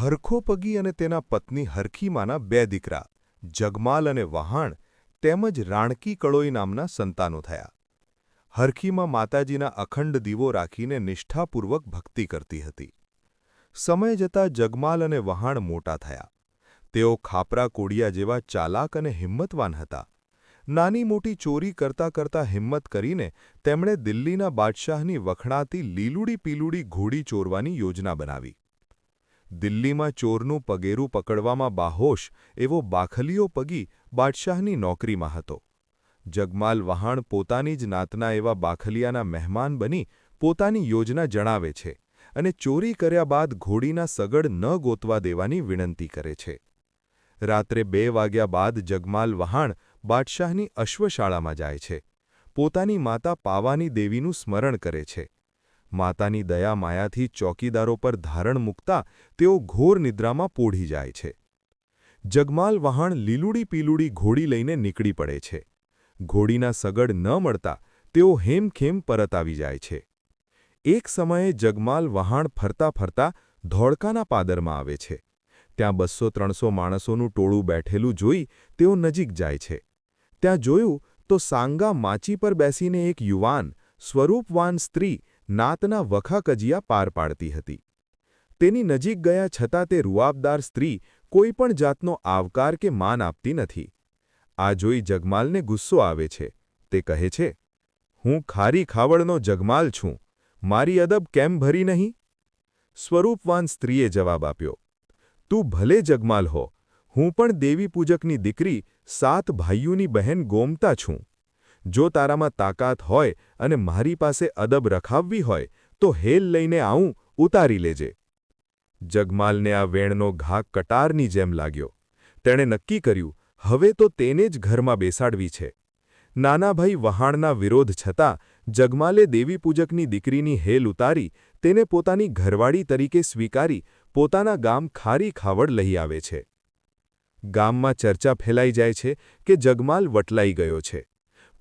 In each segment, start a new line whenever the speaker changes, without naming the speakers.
હરખોપગી અને તેના પત્ની હરખીમાના બે દીકરા જગમાલ અને વહાણ તેમજ રાણકી કળોઈ નામના સંતાનો થયા. હરખીમાં માતાજીના અખંડ દીવો રાખીને નિષ્ઠાપૂર્વક ભક્તિ કરતી હતી. સમય જતાં જગમાલ અને વહાણ મોટા થયા. તેઓ ખાપરા કોડિયા જેવા ચાલાક અને હિંમતવાન હતા. નાની મોટી ચોરી કરતા કરતા હિંમત કરીને તેમણે દિલ્હીના બાદશાહની વખણાતી લીલુડી પીલુડી ઘોડી ચોરવાની યોજના બનાવી. દિલ્હીમાં ચોરનું પગેરું પકડવામાં બાહોશ એવો બાખલિયો પગી બાદશાહની નોકરીમાં હતો. જગમાલ વહાણ પોતાની જ નાતના એવા બાખલિયાના મહેમાન બની પોતાની યોજના જણાવે છે અને ચોરી કર્યા બાદ ઘોડીના સગડ ન ગોતવા દેવાની વિનંતી કરે છે. રાત્રે 2 વાગ્યા બાદ જગમાલ વહાણ બાદશાહની અશ્વશાળામાં જાય છે. પોતાની માતા પાવાની દેવીનું સ્મરણ કરે છે. માતાની દયા માયાથી ચોકીદારો પર ધારણ મૂકતા તેઓ ઘોર નિદ્રામાં પોઢી જાય છે. જગમાલ વહાણ લીલુડી પીલુડી ઘોડી લઈને નીકળી પડે છે. ઘોડીના સગડ ન મળતા તેઓ હેમખેમ પરત આવી જાય છે. એક સમયે જગમાલ વહાણ ફરતા ફરતા ધોળકાના પાદરમાં આવે છે. ત્યાં 200-300 માણસોનું ટોળું બેઠેલું જોઈ તેઓ નજીક જાય છે. ત્યાં જોયું તો સાંગા માચી પર બેસીને એક યુવાન, સ્વરૂપવાન સ્ત્રી નાતના વખા કજિયા પાર પાડતી હતી. તેની નજીક ગયા છતાં તે રૂઆબદાર સ્ત્રી કોઈપણ જાતનો આવકાર કે માન આપતી નથી. આ જોઈ જગમાલને ગુસ્સો આવે છે. તે કહે છે, "હું ખારી ખાવડનો જગમાલ છું. મારી અદબ કેમ ભરી નહીં?" સ્વરૂપવાન સ્ત્રીએ જવાબ આપ્યો, "તું ભલે જગમાલ હો, હું પણ દેવી પૂજકની દીકરી 7 ભાઈઓની બહેન ગોમતા છું. જો તારામાં તાકાત હોય અને મારી પાસે અદબ રખાવવી હોય તો હેલ લઈને આવું, ઉતારી લેજે." જગમાલને આ વેણનો ઘા કટારની જેમ લાગ્યો. તેણે નક્કી કર્યું, હવે તો તેને જ ઘરમાં બેસાડવી છે. નાના ભાઈ વહાણના વિરોધ છતાં જગમાલે દેવી પૂજકની દીકરીની હેલ ઉતારી તેને પોતાની ઘરવાળી તરીકે સ્વીકારી પોતાના ગામ ખારી ખાવડ લઈ આવે છે. ગામમાં ચર્ચા ફેલાઈ જાય છે કે જગમાલ વટલાઈ ગયો છે.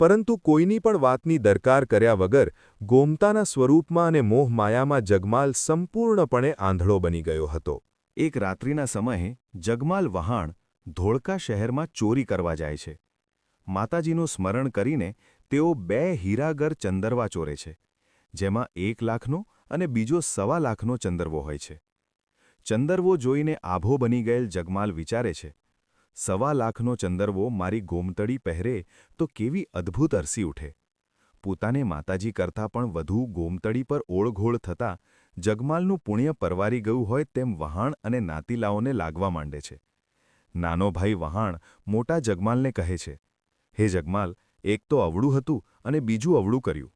પરંતુ કોઈની પણ વાતની દરકાર કર્યા વગર ગોમતાના સ્વરૂપમાં અને મોહમાયામાં જગમાલ સંપૂર્ણપણે આંધળો બની ગયો હતો. એક રાત્રિના સમયે જગમાલ વહાણ ધોળકા શહેરમાં ચોરી કરવા જાય છે. માતાજીનું સ્મરણ કરીને તેઓ 2 હીરાગર ચંદરવા ચોરે છે, જેમાં 1 લાખનો અને બીજો 1.25 લાખનો ચંદરવો હોય છે. ચંદરવો જોઈને આભો બની ગયેલ જગમાલ વિચારે છે, 1.25 લાખનો ચંદરવો મારી ગોમતડી પહેરે તો કેવી અદ્ભુત અરસી ઉઠે. પોતાને માતાજી કરતાં પણ વધુ ગોમતડી પર ઓળઘોળ થતાં જગમાલનું પુણ્ય પરવારી ગયું હોય તેમ વહાણ અને નાતીલાઓને લાગવા માંડે છે. નાનો ભાઈ વહાણ મોટા જગમાલને કહે છે, "હે જગમાલ, એક તો અવળું હતું અને બીજું અવળું કર્યું."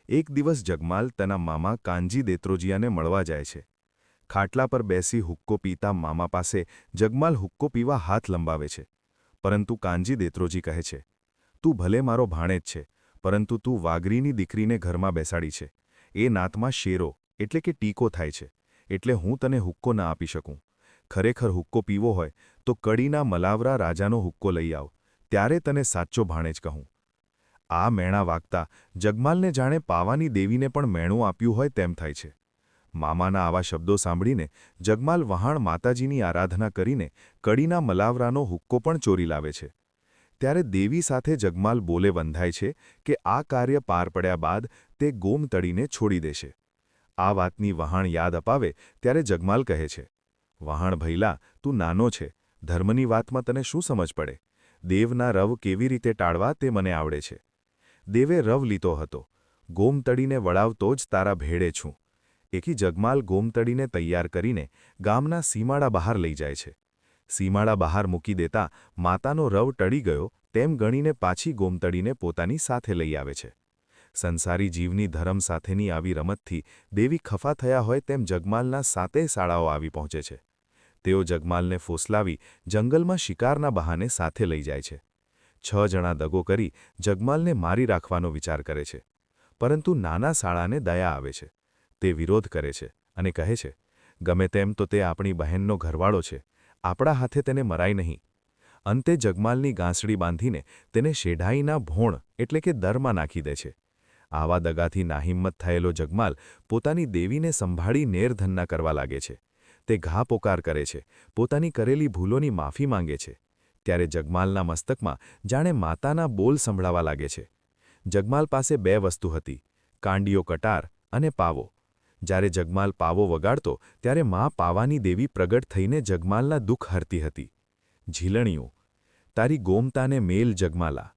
એક દિવસ જગમાલ તેના મામા કાનજી દેત્રોજીયાને મળવા જાય છે. ખાટલા પર બેસી હુક્કો પીતા મામા પાસે જગમાલ હુક્કો પીવા હાથ લંબાવે છે. પરંતુ કાનજી દેત્રોજી કહે છે, "તું ભલે મારો ભાણેજ છે, પરંતુ તું વાગરીની દીકરીને ઘરમાં બેસાડી છે. એ નાતમાં શેરો એટલે કે ટીકો થાય છે, એટલે હું તને હુક્કો ના આપી શકું. ખરેખર હુક્કો પીવો હોય તો કડીના મલાવરા રાજાનો હુક્કો લઈ આવ, ત્યારે તને સાચો ભાણેજ કહું." આ મેણા વાગતા જગમાલને જાણે પાવાની દેવીને પણ મેણું આપ્યું હોય તેમ થાય છે. મામાના આવા શબ્દો સાંભળીને જગમાલ વહાણ માતાજીની આરાધના કરીને કડીના મલાવરાનો હુક્કો પણ ચોરી લાવે છે. ત્યારે દેવી સાથે જગમાલ બોલે બંધાય છે કે આ કાર્ય પાર પડ્યા બાદ તે ગોમતડીને છોડી દેશે. આ વાતની વહાણ યાદ અપાવે ત્યારે જગમાલ કહે છે, "વહાણ ભૈલા, તું નાનો છે, ધર્મની વાતમાં તને શું સમજ પડે? દેવના રવ કેવી રીતે ટાળવા તે મને આવડે છે. દેવે રવ લીધો હતો, ગોમતડીને વળાવતો જ તારા ભેડે છું." એકી જગમાલ ગોમતડીને તૈયાર કરીને ગામના સીમાડા બહાર લઈ જાય છે. સીમાડા બહાર મૂકી દેતા માતાનો રવ ટળી ગયો તેમ ગણીને પાછી ગોમતડીને પોતાની સાથે લઈ આવે છે. સંસારી જીવની ધર્મ સાથેની આવી રમતથી દેવી ખફા થયા હોય તેમ જગમાલના 7 શાળાઓ આવી પહોંચે છે. તેઓ જગમાલને ફોસલાવી જંગલમાં શિકારના બહાને સાથે લઈ જાય છે. 6 જણા દગો કરી જગમાલને મારી રાખવાનો વિચાર કરે છે. પરંતુ નાના શાળાને દયા આવે છે. તે વિરોધ કરે છે અને કહે છે, "ગમે તેમ તો તે આપણી બહેનનો ઘરવાળો છે, આપણા હાથે તેને મરાય નહીં." અંતે જગમાલની ગાંસડી બાંધીને તેને શેઢાઈના ભોણ એટલે કે દરમાં નાખી દે છે. આવા દગાથી નાહિંમત થયેલો જગમાલ પોતાની દેવીને સંભાળી નેરધન્ના કરવા લાગે છે.
તે ઘા પોકાર કરે છે, પોતાની કરેલી ભૂલોની માફી માંગે છે. ત્યારે જગમાલના મસ્તકમાં જાણે માતાના બોલ સંભળાવા લાગે છે. જગમાલ પાસે 2 વસ્તુ હતી, કાંડિયો કટાર અને પાવો. જ્યારે જગમાલ પાવો વગાડતો ત્યારે મા પાવાની દેવી પ્રગટ થઈને જગમાલના દુઃખ હરતી હતી. ઝીલણિયું, તારી ગોમતાને મેલ જગમાલા,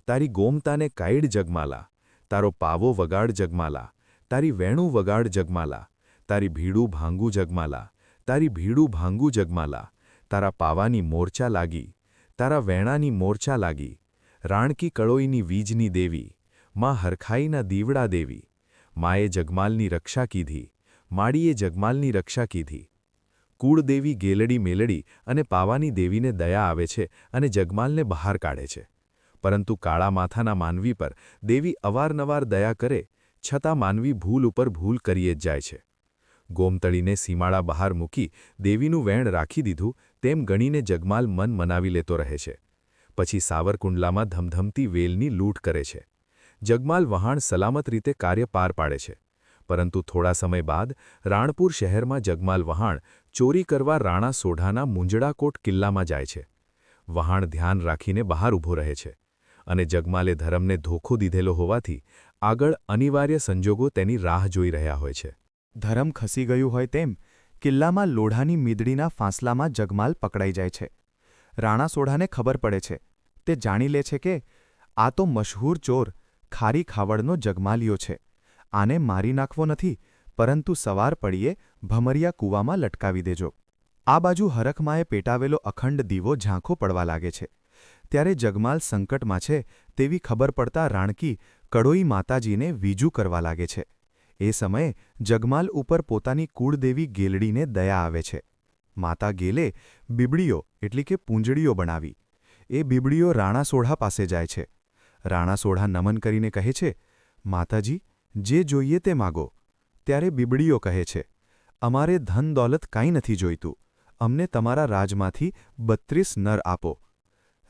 તારી ગોમતાને કાઈડ જગમાલા, તારો પાવો વગાડ જગમાલા, તારી વેણું વગાડ જગમાલા, તારી ભીડું ભાંગું જગમાલા, તારી ભીડું ભાંગું જગમાલા, તારા પાવાની મોરચા લાગી, તારા વેણાની મોરચા લાગી, રાણકી કળોઈની વીજની દેવી, માં હરખાઈના દીવડા દેવી, માએ જગમાલની રક્ષા કીધી, માડીએ જગમાલની રક્ષા કીધી. કુળદેવી ગેલડી મેલડી અને પાવાની દેવીને દયા આવે છે અને જગમાલને બહાર કાઢે છે. પરંતુ કાળા માથાના માનવી પર દેવી અવારનવાર દયા કરે, છતાં માનવી ભૂલ ઉપર ભૂલ કરીએ જ જાય છે. ગોમતળીને સીમાડા બહાર મૂકી દેવીનું વેણ રાખી દીધું તેમ ગણીને જગમાલ મન મનાવી લેતો રહે છે. પછી સાવરકુંડલામાં ધમધમતી વેલની લૂંટ કરે છે. જગમાલ વહાણ સલામત રીતે કાર્ય પાર પાડે છે. પરંતુ થોડા સમય બાદ રાણપુર શહેરમાં જગમાલ વહાણ ચોરી કરવા રાણા સોઢાના મુંજડાકોટ કિલ્લામાં જાય છે. વહાણ ધ્યાન રાખીને બહાર ઊભો રહે છે અને જગમાલે ધરમને ધોખો દીધેલો હોવાથી આગળ અનિવાર્ય સંજોગો તેની રાહ જોઈ રહ્યા હોય છે.
ધરમ ખસી ગયું હોય તેમ કિલ્લામાં લોઢાની મીદડીના ફાંસલામાં જગમાલ પકડાઈ જાય છે. રાણા સોઢાને ખબર પડે છે. તે જાણી લે છે કે આ તો મશહૂર ચોર ખારી ખાવડનો જગમાલિયો છે. આને મારી નાખવો નથી, પરંતુ સવાર પડીએ ભમરિયા કૂવામાં લટકાવી દેજો. આ બાજુ હરખમાએ પેટાવેલો અખંડ દીવો ઝાંખો પડવા લાગે છે. ત્યારે જગમાલ સંકટમાં છે તેવી ખબર પડતા રાણકી કડોઈ માતાજીને વીજું કરવા લાગે છે. એ સમયે જગમાલ ઉપર પોતાની કુળદેવી ગેલડીને દયા આવે છે. માતા ગેલે બીબડીઓ એટલે કે પૂંજડીઓ બનાવી. એ બીબડીઓ રાણા સોઢા પાસે જાય છે. રાણા સોઢા નમન કરીને કહે છે, માતાજી, જે જોઈએ તે માગો. ત્યારે બીબડીઓ કહે છે, અમારે ધન દોલત કાંઈ નથી જોઈતું, અમને તમારા રાજમાંથી 32 નર આપો.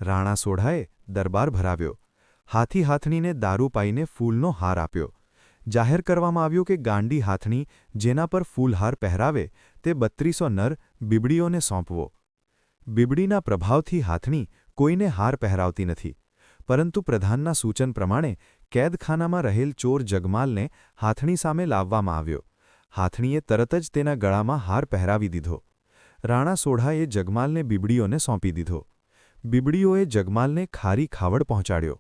રાણા સોઢાએ દરબાર ભરાવ્યો. હાથી હાથણીને દારૂ પાઈને ફૂલનો હાર આપ્યો. જાહેર કરવામાં આવ્યું કે ગાંડી હાથણી જેના પર ફૂલહાર પહેરાવે તે 3200 નર બીબડીઓને સોંપવો. બીબડીના પ્રભાવથી હાથણી કોઈને હાર પહેરાવતી નથી, પરંતુ પ્રધાનના સૂચન પ્રમાણે કેદખાનામાં રહેલ ચોર જગમાલને હાથણી સામે લાવવામાં આવ્યો. હાથણીએ તરત જ તેના ગળામાં હાર પહેરાવી દીધો. રાણા સોઢાએ જગમાલને બીબડીઓને સોંપી દીધો. બીબડીઓએ જગમાલને ખારી ખાવડ પહોંચાડ્યો.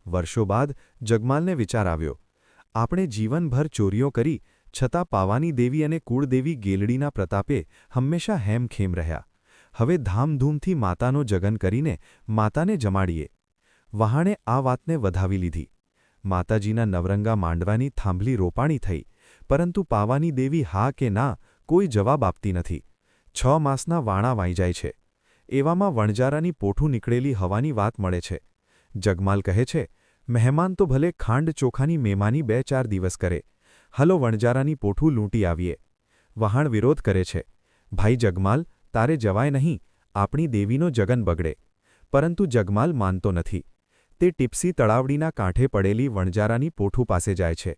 વર્ષો બાદ જગમાલને વિચાર આવ્યો, આપણે જીવનભર ચોરીઓ કરી છતાં પાવાની દેવી અને કુળદેવી ગેલડીના પ્રતાપે હંમેશા હેમખેમ રહ્યા. હવે ધામધૂમથી માતાનો જગન કરીને માતાને જમાડીએ. વહાણે આ વાતને વધાવી લીધી. માતાજીના નવરંગા માંડવાની થાંભલી રોપાણી થઈ, પરંતુ પાવાની દેવી હા કે ના કોઈ જવાબ આપતી નથી. 6 માસના વાણા વાઈ જાય છે. એવામાં વણજારાની પોઠું નીકળેલી હવાની વાત મળે છે. જગમાલ કહે છે, મહેમાન તો ભલે ખાંડ ચોખાની મહેમાની 2-4 દિવસ કરે, હલો વણજારાની પોઠું લૂંટી આવીએ. વહાણ વિરોધ કરે છે, ભાઈ જગમાલ, તારે જવાય નહીં, આપણી દેવીનો જગન બગડે. પરંતુ જગમાલ માનતો નથી. તે ટીપસી તળાવડીના કાંઠે પડેલી વણજારાની પોઠું પાસે જાય છે.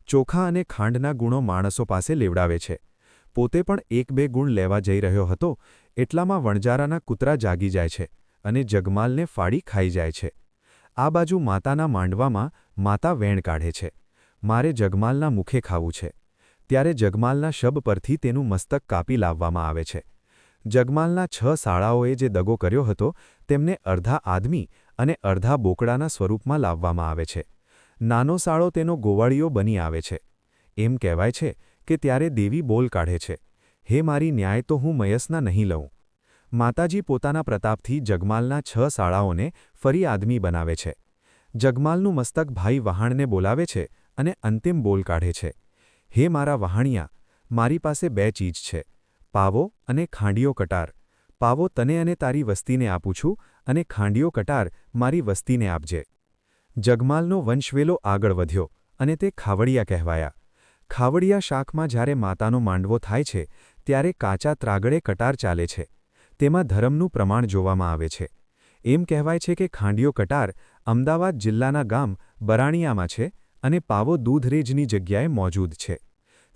ચોખા અને ખાંડના ગુણો માણસો પાસે લેવડાવે છે. પોતે પણ 1-2 ગુણ લેવા જઈ રહ્યો હતો એટલામાં વણજારાના કૂતરા જાગી જાય છે અને જગમાલને ફાડી ખાઈ જાય છે. આ બાજુ માતાના માંડવામાં માતા વેણ કાઢે છે, મારે જગમાલના મુખે ખાવું છે. ત્યારે જગમાલના શબ પરથી તેનું મસ્તક કાપી લાવવામાં આવે છે. જગમાલના 6 સાળાઓએ જે દગો કર્યો હતો તેમને અડધા આદમી અને અડધા બોકડાના સ્વરૂપમાં લાવવામાં આવે છે. નાનો સાળો તેનો ગોવાળીઓ બની આવે છે. એમ કહેવાય છે કે ત્યારે દેવી બોલ કાઢે છે, હે મારી ન્યાય તો હું મયસના નહીં લઉં. માતાજી પોતાના પ્રતાપથી જગમાલના 6 સાળાઓને ફરી આદમી બનાવે છે. જગમાલનું મસ્તક ભાઈ વહાણને બોલાવે છે અને અંતિમ બોલ કાઢે છે, હે મારા વહાણિયા, મારી પાસે 2 ચીજ છે, પાવો અને ખાંડિયો કટાર. પાવો તને અને તારી વસ્તીને આપું છું અને ખાંડિયો કટાર મારી વસ્તીને આપજે. જગમાલનો વંશવેલો આગળ વધ્યો અને તે ખાવડિયા કહેવાયા. ખાવડિયા શાખમાં જ્યારે માતાનો માંડવો થાય છે ત્યારે કાચા ત્રાગડે કટાર ચાલે છે. તેમાં ધર્મનું પ્રમાણ જોવામાં આવે છે. એમ કહેવાય છે કે ખાંડિયો કટાર અમદાવાદ જિલ્લાના ગામ બરાણિયામાં છે અને પાવો દૂધરેજની જગ્યાએ મોજૂદ છે.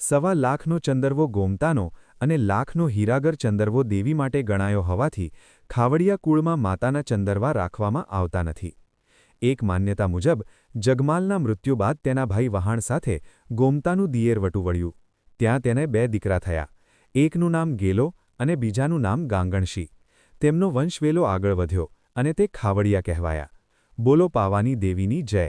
1.25 લાખનો ચંદરવો ગોમતાનો
અને લાખનો હીરાગર ચંદરવો દેવી માટે ગણાયો હોવાથી ખાવડિયા કુળમાં માતાના ચંદરવા રાખવામાં આવતા નથી. એક માન્યતા મુજબ જગમાલના મૃત્યુ બાદ તેના ભાઈ વહાણ સાથે ગોમતાનું દિયેરવટું વળ્યું. ત્યાં તેને 2 દીકરા થયા. એકનું નામ ગેલો અને બીજાનું નામ ગાંગણશી. તેમનો વંશવેલો આગળ વધ્યો અને તે ખાવડિયા કહેવાયા. બોલો પાવાની દેવીની જય.